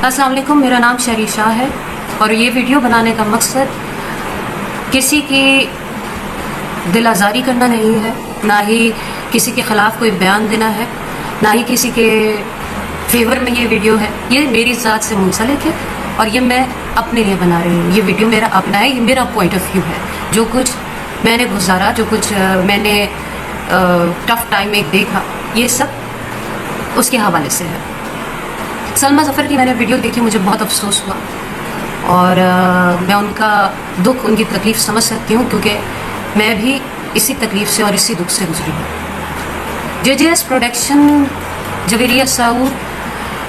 अस्सलाम वालेकुम, मेरा नाम शरी शाह है और ये वीडियो बनाने का मकसद किसी की दिल आज़ारी करना नहीं है, ना ही किसी के ख़िलाफ़ कोई बयान देना है, ना ही किसी के फेवर में ये वीडियो है। ये मेरी ज़ात से मुंसलिक है और ये मैं अपने लिए बना रही हूँ। ये वीडियो मेरा अपना है, ये मेरा पॉइंट ऑफ व्यू है। जो कुछ मैंने गुजारा, जो कुछ मैंने टफ़ टाइम में देखा, ये सब उसके हवाले से है। सलमा ज़फ़र की मैंने वीडियो देखी, मुझे बहुत अफसोस हुआ और मैं उनका दुख, उनकी तकलीफ़ समझ सकती हूँ, क्योंकि मैं भी इसी तकलीफ़ से और इसी दुख से गुजरी हूँ। JJS प्रोडक्शन, जवेरिया सऊद,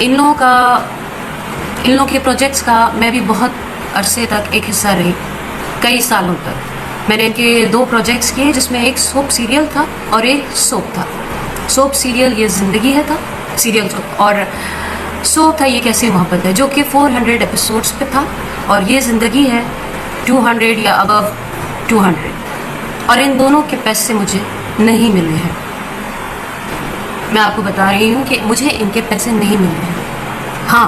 इन लोगों के प्रोजेक्ट्स का मैं भी बहुत अरसे तक एक हिस्सा रही। कई सालों तक मैंने इनके 2 प्रोजेक्ट्स किए, जिसमें एक सोप सीरियल था और एक सोप था। सोप सीरियल ये ज़िंदगी है था सीरियल, और सोप था ये कैसी मोहब्बत है, जो कि 400 एपिसोड्स पे था, और ये ज़िंदगी है 200 या अबव 200। और इन दोनों के पैसे मुझे नहीं मिले हैं। मैं आपको बता रही हूँ कि मुझे इनके पैसे नहीं मिले हैं। हाँ,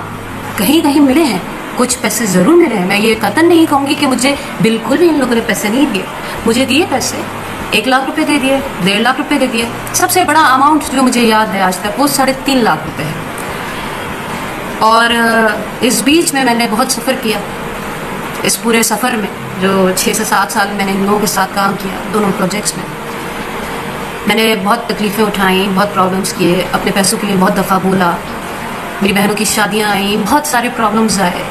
कहीं कहीं मिले हैं, कुछ पैसे ज़रूर मिले हैं। मैं ये कतई नहीं कहूँगी कि मुझे बिल्कुल भी इन लोगों ने पैसे नहीं दिए। मुझे दिए पैसे, 1 लाख रुपए दे दिए, 1.5 लाख रुपए दे दिए। सबसे बड़ा अमाउंट जो मुझे याद है आज तक, वो 3.5 लाख रुपए है। और इस बीच में मैंने बहुत सफ़र किया। इस पूरे सफ़र में जो 6 से 7 साल मैंने इन लोगों के साथ काम किया, दोनों प्रोजेक्ट्स में, मैंने बहुत तकलीफ़ें उठाई, बहुत प्रॉब्लम्स किए, अपने पैसों के लिए बहुत दफ़ा बोला। मेरी बहनों की शादियाँ आई, बहुत सारे प्रॉब्लम्स आए,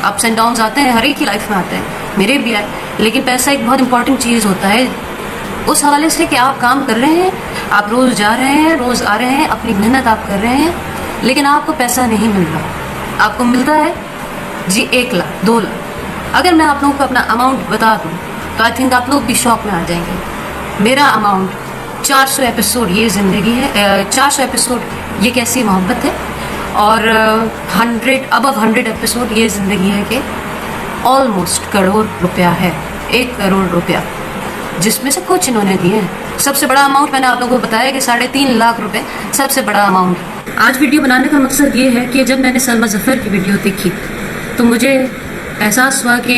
अप्स एंड डाउन्स आते हैं, हर एक की लाइफ में आते हैं, मेरे भी आए। लेकिन पैसा एक बहुत इंपॉर्टेंट चीज़ होता है, उस हवाले से कि आप काम कर रहे हैं, आप रोज़ जा रहे हैं, रोज़ आ रहे हैं, अपनी मेहनत आप कर रहे हैं, लेकिन आपको पैसा नहीं मिल रहा। आपको मिलता है जी 1 लाख, 2 लाख। अगर मैं आप लोगों को अपना अमाउंट बता दूँ तो आई थिंक आप लोग भी शौक में आ जाएंगे। मेरा अमाउंट 400 एपिसोड ये ज़िंदगी है, 400 एपिसोड ये कैसी मोहब्बत है, और 100 एपिसोड ये ज़िंदगी है कि ऑलमोस्ट करोड़ रुपया है, 1 करोड़ रुपया, जिसमें से कुछ इन्होंने दिए हैं। सबसे बड़ा अमाउंट मैंने आप लोगों को बताया कि 3.5 लाख रुपए सबसे बड़ा अमाउंट। आज वीडियो बनाने का मकसद ये है कि जब मैंने सलमा ज़फ़र की वीडियो देखी तो मुझे एहसास हुआ कि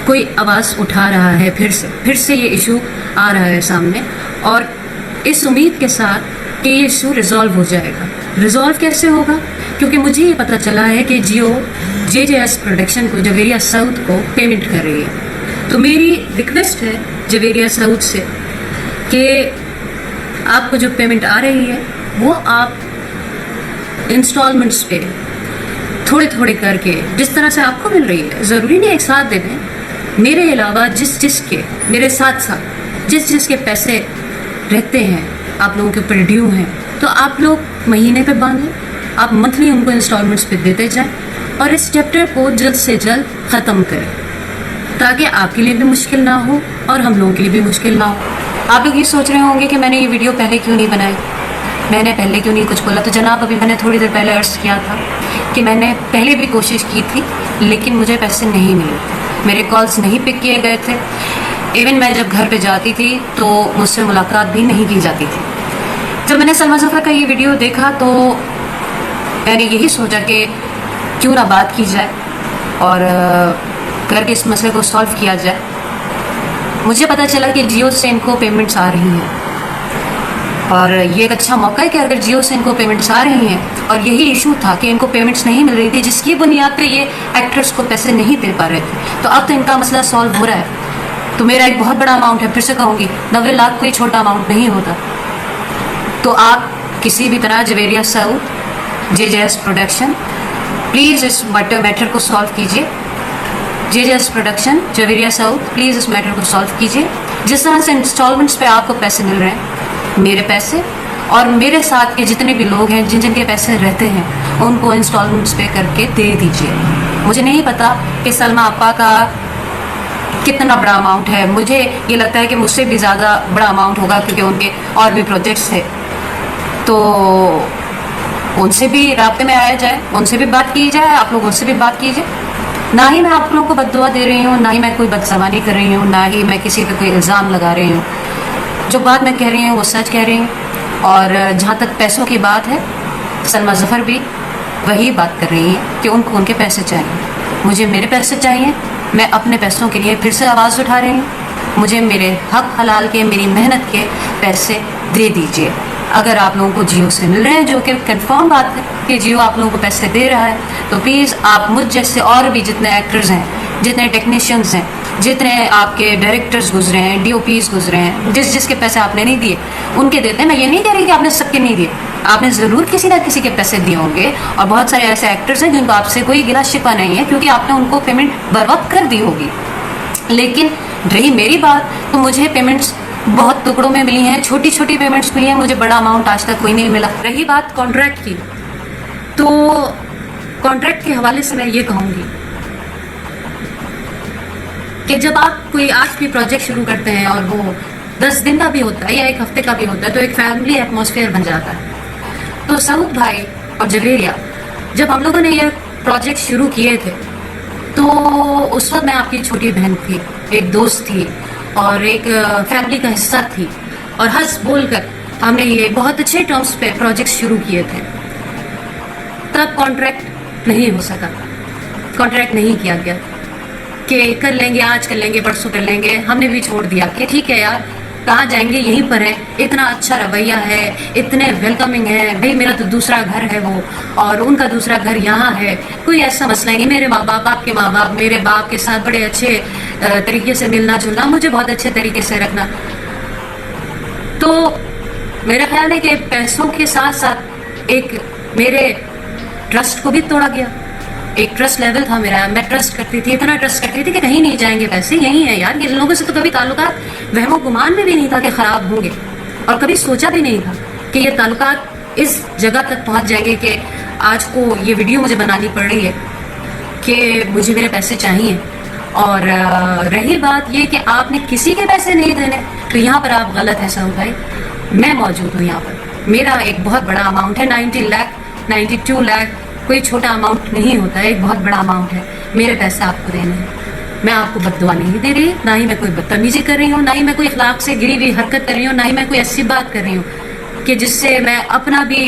कोई आवाज़ उठा रहा है, फिर से ये इशू आ रहा है सामने, और इस उम्मीद के साथ कि ये इशू रिज़ॉल्व हो जाएगा। रिज़ॉल्व कैसे होगा? क्योंकि मुझे ये पता चला है कि जियो JJS प्रोडक्शन को, जवेरिया सऊद को पेमेंट कर रही है। तो मेरी रिक्वेस्ट है जवेरिया सऊद से कि आपको जो पेमेंट आ रही है वो आप इंस्टॉलमेंट्स पे थोड़े थोड़े करके, जिस तरह से आपको मिल रही है, ज़रूरी नहीं एक साथ दे दें। मेरे अलावा मेरे साथ जिस के पैसे रहते हैं आप लोगों के ऊपर ड्यू हैं, तो आप लोग महीने पे बांधें, आप मंथली उनको इंस्टॉलमेंट्स पे देते जाएं और इस चैप्टर को जल्द से जल्द ख़त्म करें, ताकि आपके लिए भी मुश्किल ना हो और हम लोगों के लिए भी मुश्किल ना हो। आप लोग ये सोच रहे होंगे कि मैंने ये वीडियो पहले क्यों नहीं बनाई, मैंने पहले क्यों नहीं कुछ बोला। तो जनाब, अभी मैंने थोड़ी देर पहले अर्ज़ किया था कि मैंने पहले भी कोशिश की थी, लेकिन मुझे पैसे नहीं मिले, मेरे कॉल्स नहीं पिक किए गए थे। इवन मैं जब घर पे जाती थी तो मुझसे मुलाकात भी नहीं की जाती थी। जब मैंने सलमा ज़फ़र का ये वीडियो देखा तो मैंने यही सोचा कि क्यों ना बात की जाए और करके इस मसले को सॉल्व किया जाए। मुझे पता चला कि जियो से इनको पेमेंट्स आ रही हैं, और ये एक अच्छा मौका है कि अगर जियो से इनको पेमेंट्स आ रही हैं, और यही इशू था कि इनको पेमेंट्स नहीं मिल रही थी, जिसकी बुनियाद पे ये एक्टर्स को पैसे नहीं दे पा रहे थे, तो अब तो इनका मसला सॉल्व हो रहा है। तो मेरा एक बहुत बड़ा अमाउंट है, फिर से कहूँगी 90 लाख कोई छोटा अमाउंट नहीं होता। तो आप किसी भी तरह Javeria Saud, JJS production, please इस मैटर को सॉल्व कीजिए। JJS production, Javeria Saud, please इस मैटर को सॉल्व कीजिए। जिस तरह से इंस्टॉलमेंट्स पे आपको पैसे मिल रहे हैं, मेरे पैसे और मेरे साथ के जितने भी लोग हैं जिन के पैसे रहते हैं, उनको इंस्टॉलमेंट्स पे करके दे दीजिए। मुझे नहीं पता कि सलमा आपा का कितना बड़ा अमाउंट है, मुझे ये लगता है कि मुझसे भी ज़्यादा बड़ा अमाउंट होगा, क्योंकि उनके और भी प्रोजेक्ट्स थे। तो उनसे भी राब्ते में आया जाए, उनसे भी बात की जाए, आप लोग उनसे भी बात कीजिए। ना ही मैं आप लोगों को बद्दुआ दे रही हूँ, ना ही मैं कोई बदज़बानी कर रही हूँ, ना ही मैं किसी पे कोई इल्ज़ाम लगा रही हूँ। जो बात मैं कह रही हूँ वो सच कह रही हूँ। और जहाँ तक पैसों की बात है, सलमा ज़फ़र भी वही बात कर रही हैं कि उनको उनके पैसे चाहिए। मुझे मेरे पैसे चाहिए। मैं अपने पैसों के लिए फिर से आवाज़ उठा रही हूँ। मुझे मेरे हक हलाल के, मेरी मेहनत के पैसे दे दीजिए। अगर आप लोगों को जियो से मिल रहे हैं, जो कि कंफर्म बात है कि जियो आप लोगों को पैसे दे रहा है, तो प्लीज़ आप मुझ जैसे और भी जितने एक्टर्स हैं, जितने टेक्नीशियंस हैं, जितने आपके डायरेक्टर्स गुजरे हैं, DOPs गुजरे हैं, जिसके पैसे आपने नहीं दिए उनके देते हैं। मैं ये नहीं कह रही कि आपने सबके नहीं दिए, आपने ज़रूर किसी ना किसी के पैसे दिए होंगे। और बहुत सारे ऐसे एक्टर्स हैं जिनको आपसे कोई गिला शिकवा नहीं है, क्योंकि आपने उनको पेमेंट बर वक्त कर दी होगी। लेकिन रही मेरी बात, तो मुझे पेमेंट्स बहुत टुकड़ों में मिली हैं, छोटी छोटी पेमेंट्स मिली हैं, मुझे बड़ा अमाउंट आज तक कोई नहीं मिला। रही बात कॉन्ट्रैक्ट की, तो कॉन्ट्रैक्ट के हवाले से मैं ये कहूँगी कि जब आप कोई आज भी प्रोजेक्ट शुरू करते हैं और वो 10 दिन का भी होता है या 1 हफ्ते का भी होता है, तो एक फैमिली एटमॉस्फेयर बन जाता है। तो सऊद भाई और जवेरिया, जब हम लोगों ने ये प्रोजेक्ट शुरू किए थे, तो उस वक्त मैं आपकी छोटी बहन थी, एक दोस्त थी और एक फैमिली का हिस्सा थी, और हंस बोल कर हमने ये बहुत अच्छे टर्म्स पे प्रोजेक्ट शुरू किए थे। तब कॉन्ट्रैक्ट नहीं हो सका, कॉन्ट्रैक्ट नहीं किया गया कि कर लेंगे, आज कर लेंगे, परसों कर लेंगे। हमने भी छोड़ दिया कि ठीक है यार, कहाँ जाएंगे, यहीं पर है, इतना अच्छा रवैया है, इतने वेलकमिंग है, भाई मेरा तो दूसरा घर है वो, और उनका दूसरा घर यहाँ है, कोई ऐसा मसला ही नहीं। मेरे माँ बाप, आपके माँ बाप मेरे बाप के साथ बड़े अच्छे तरीके से मिलना जुलना, मुझे बहुत अच्छे तरीके से रखना। तो मेरा ख्याल है कि पैसों के साथ साथ एक मेरे ट्रस्ट को भी तोड़ा गया। एक ट्रस्ट लेवल था मेरा, मैं ट्रस्ट करती थी, इतना ट्रस्ट करती थी कि कहीं नहीं जाएंगे पैसे, यही है यार। इन लोगों से तो कभी ताल्लुकात वहमो गुमान में भी नहीं था कि ख़राब होंगे, और कभी सोचा भी नहीं था कि ये ताल्लुकात इस जगह तक पहुंच जाएंगे कि आज को ये वीडियो मुझे बनानी पड़ रही है कि मुझे मेरे पैसे चाहिए। और रही बात ये कि आपने किसी के पैसे नहीं देने, तो यहाँ पर आप गलत है सऊद भाई। मैं मौजूद हूँ यहाँ पर, मेरा एक बहुत बड़ा अमाउंट है, 90 लाख 92 लाख, कोई छोटा अमाउंट नहीं होता है, एक बहुत बड़ा अमाउंट है। मेरे पैसे आपको देने हैं। मैं आपको बद्दुआ नहीं दे रही, ना ही मैं कोई बदतमीजी कर रही हूँ, ना ही मैं कोई अखलाक से गिरी हुई हरकत कर रही हूँ, ना ही मैं कोई ऐसी बात कर रही हूँ कि जिससे मैं अपना भी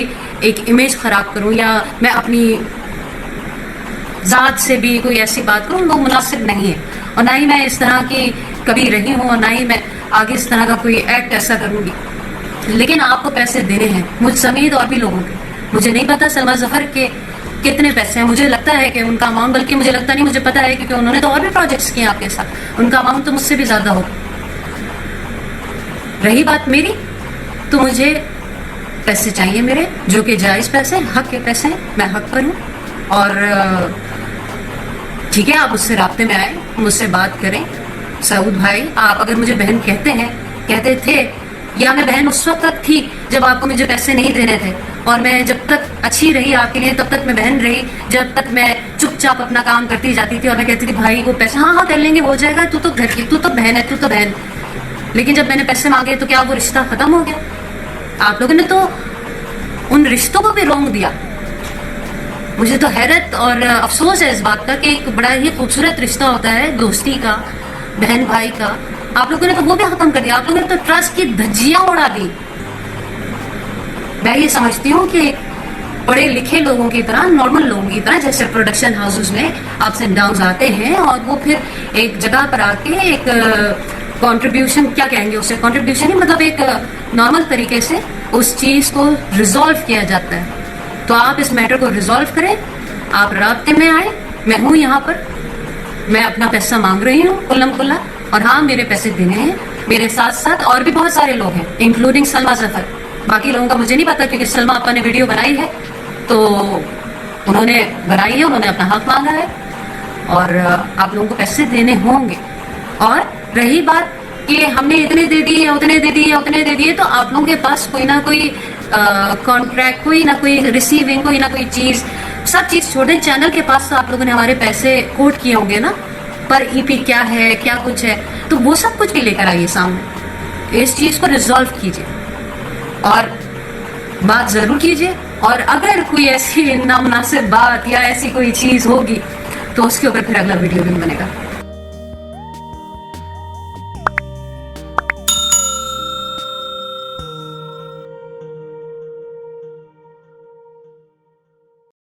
एक इमेज खराब करूँ या मैं अपनी ज़ात से भी कोई ऐसी बात करूँ, वो मुनासिब नहीं है। और ना ही मैं इस तरह की कभी रही हूँ, और ना ही मैं आगे इस तरह का कोई एक्ट ऐसा करूँगी। लेकिन आपको पैसे देने हैं, मुझ समेत और भी लोगों के। मुझे नहीं पता सलमा जफर के कितने पैसे हैं, मुझे लगता है कि उनका अमाउंट, बल्कि मुझे लगता नहीं, मुझे पता है क्योंकि उन्होंने तो और भी प्रोजेक्ट्स किए आपके साथ, उनका अमाउंट तो मुझसे भी ज़्यादा हो। रही बात मेरी, तो मुझे पैसे चाहिए मेरे, जो कि जायज़ पैसे, हक के पैसे हैं, मैं हक पर हूँ। और ठीक है, आप मुझसे राब्ते में आए, मुझसे बात करें। सऊद भाई, आप अगर मुझे बहन कहते थे, या मैं बहन उस वक्त तक थी जब आपको मुझे पैसे नहीं देने थे, और मैं जब तक अच्छी रही आपके लिए तब तक मैं बहन रही, जब तक मैं चुपचाप अपना काम करती जाती थी और मैं कहती थी भाई वो पैसे हाँ कर लेंगे, हो जाएगा, तू तो घर की, तू तो बहन है, तू तो बहन। लेकिन जब मैंने पैसे मांगे तो क्या वो रिश्ता खत्म हो गया? आप लोगों ने तो उन रिश्तों को भी रोक दिया। मुझे तो हैरत और अफसोस है इस बात का कि एक बड़ा ही खूबसूरत रिश्ता होता है दोस्ती का, बहन भाई का, आप लोगों ने तो वो भी खत्म कर दिया। आप लोगों ने तो ट्रस्ट की धज्जियां उड़ा दी। मैं ये समझती हूँ कि पढ़े लिखे लोगों की तरह, नॉर्मल लोगों की तरह, जैसे प्रोडक्शन हाउसेस में अप्स एंड डाउन्स आते हैं और वो फिर एक जगह पर आके एक कंट्रीब्यूशन, क्या कहेंगे उसे, कंट्रीब्यूशन ही मतलब एक नॉर्मल तरीके से उस चीज को रिजॉल्व किया जाता है। तो आप इस मैटर को रिजॉल्व करें, आप राब्ते में आए, मैं हूँ यहाँ पर, मैं अपना पैसा मांग रही हूँ कुल्लम कुल्ला। और हाँ, मेरे पैसे देने हैं, मेरे साथ साथ और भी बहुत सारे लोग हैं, इंक्लूडिंग सलमा जफर। बाकी लोगों का मुझे नहीं पता, क्योंकि सलमा अपा ने वीडियो बनाई है तो उन्होंने बनाई है, उन्होंने अपना हक मांगा है, और आप लोगों को पैसे देने होंगे। और रही बात कि हमने इतने दे दिए, उतने दे दिए, उतने दे दिए, तो आप लोगों के पास कोई ना कोई कॉन्ट्रैक्ट, कोई ना कोई रिसीविंग, कोई ना कोई चीज, सब चीज छोड़ दें, चैनल के पास तो आप लोगों ने हमारे पैसे कोट किए होंगे ना, पर ईपी क्या है, क्या कुछ है, तो वो सब कुछ भी लेकर आइए सामने, इस चीज को रिजॉल्व कीजिए और बात जरूर कीजिए। और अगर कोई ऐसी नामुनासिब बात या ऐसी कोई चीज होगी तो उसके ऊपर फिर अगला वीडियो भी बनेगा।